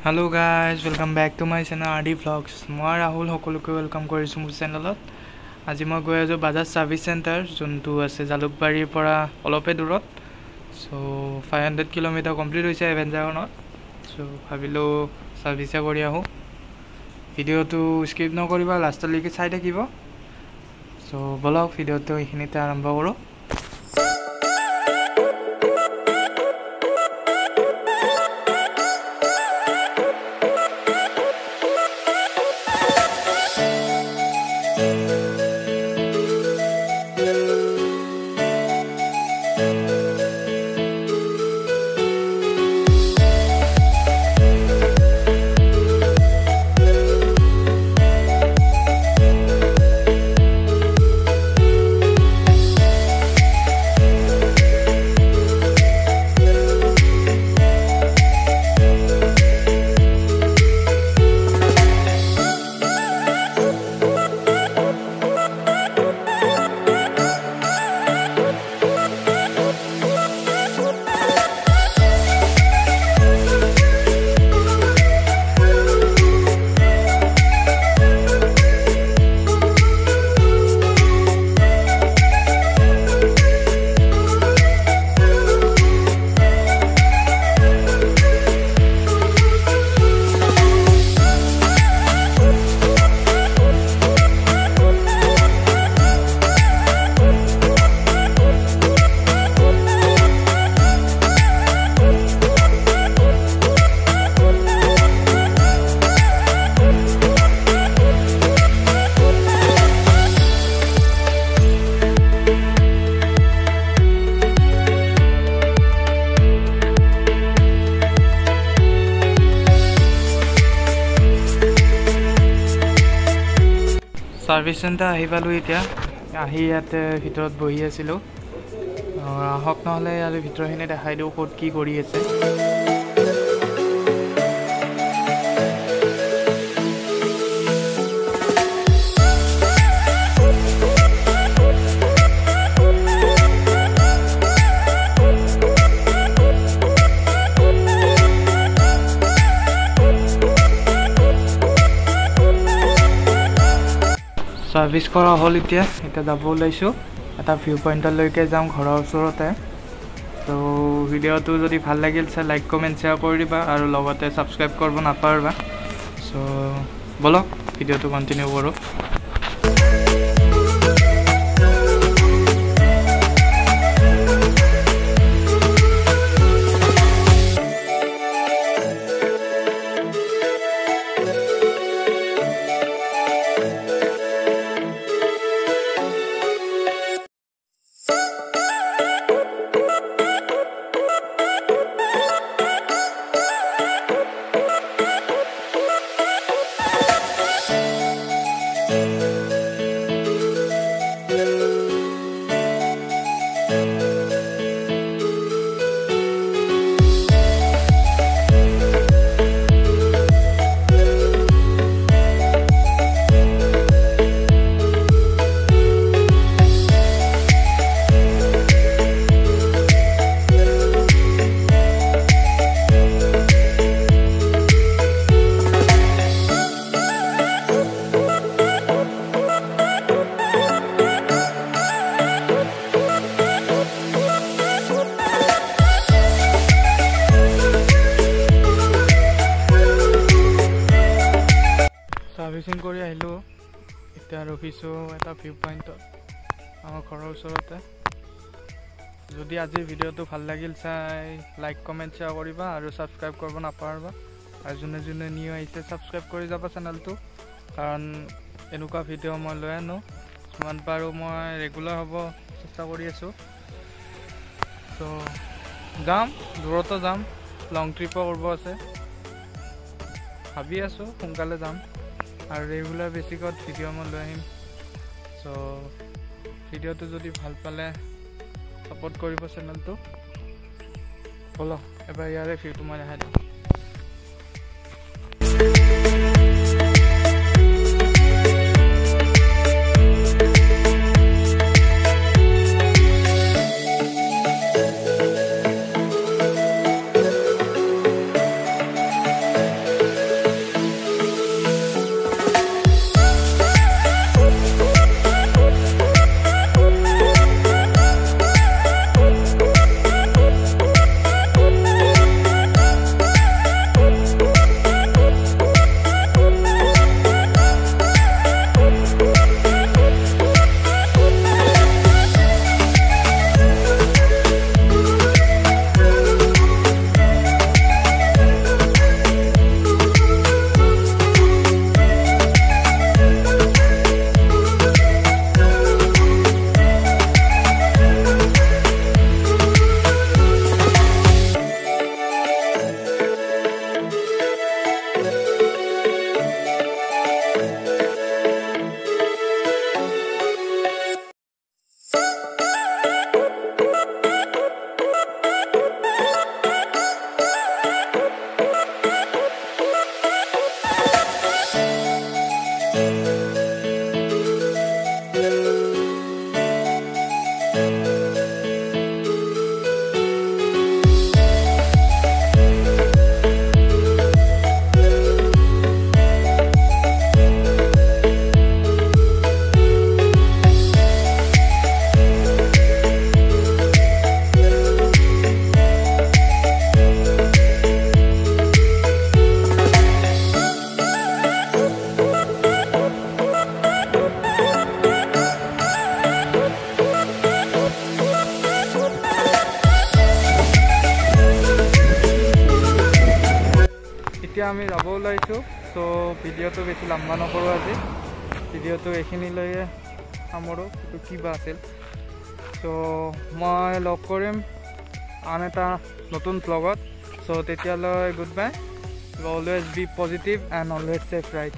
Hello guys, welcome back to my channel RD Vlogs. মই ৰাহুল সকলোকে welcome কৰিছো মোৰ চেনেলত। আজি মই গৈ আছো বাজাজ সাৰ্ভিস চেণ্টাৰ যোনটো আছে জালুকবাৰীৰ পৰা অলপে দূৰত। সো 500 কিলোমিটাৰ কমপ্লিট হৈছে এভেঞ্জাৰনত। সো ভাবিলো সাৰ্ভিসে কৰি আহো। ভিডিওটো স্কিপ নকৰিবা, লাষ্টলৈকে চাই থাকিব। সো বলক ভিডিওটো এইখিনিতে আৰম্ভ কৰো। সাৰ্ভিস সেন্টাৰ আহি পালো এতিয়া আহি ইয়াতে ভিতৰত বহি আছিলো আহক নহলে আৰু ভিতৰখিনি দেখাই দিও ক'ত কি কৰি আছে সাৰ্ভিস কৰা হল এতিয়া যাব ওলাইছো এটা ভিউ পইণ্টলৈকে যাম ঘৰৰ ওচৰতে তো ভিডিওটো যদি ভাল লাগিল লাইক কমেন্ট শেয়াৰ কৰি দিবা আৰু লগতে সাবস্ক্ৰাইব কৰিব নাপাহৰিবা সো বলক ভিডিওটো কন্টিনিউ কৰো সাৰ্ভিসিং কৰি আহিলো এতিয়া ৰখিছো এটা ভিউ পইণ্টত আমাৰ ঘৰৰ ওচৰতে যদি আজি ভিডিওটো ভাল লাগিল চাই লাইক কমেন্ট শেয়াৰ কৰিবা আৰু সাবস্ক্ৰাইব কৰিব নাপাহৰিবা আৰু যোনে যোনে নিউ আহিছে সাবস্ক্ৰাইব কৰি যাবা চেনেলটো কাৰণ এনেকুৱা ভিডিও মই লৈ আনো যিমান পাৰো মই ৰেগুলাৰ হ'ব চেষ্টা কৰি আছো তো যাম দূৰতো যাম লং ট্ৰিপো কৰিব আছে ভাবি আছো সোনকালে যাম আৰু ৰেগুলাৰ বেসিকত ভিডিও মই লৈ আহিম সো ভিডিওটো যদি ভাল পালে সাপোর্ট কৰিব চেনেলটো বলো এবাৰ ইয়াৰে ভিউটো মই দেখাই দিম এতিয়া আমি যাব ওলাইছোঁ চ' ভিডিঅ'টো বেছি লম্বা নকৰোঁ আজি ভিডিঅ'টো এইখিনিলৈয়ে সামৰোঁ এইটো কিবা আছিল চ' মই লগ কৰিম আন এটা নতুন ব্লগত চ' তেতিয়ালৈ good bye always be positive and always safe right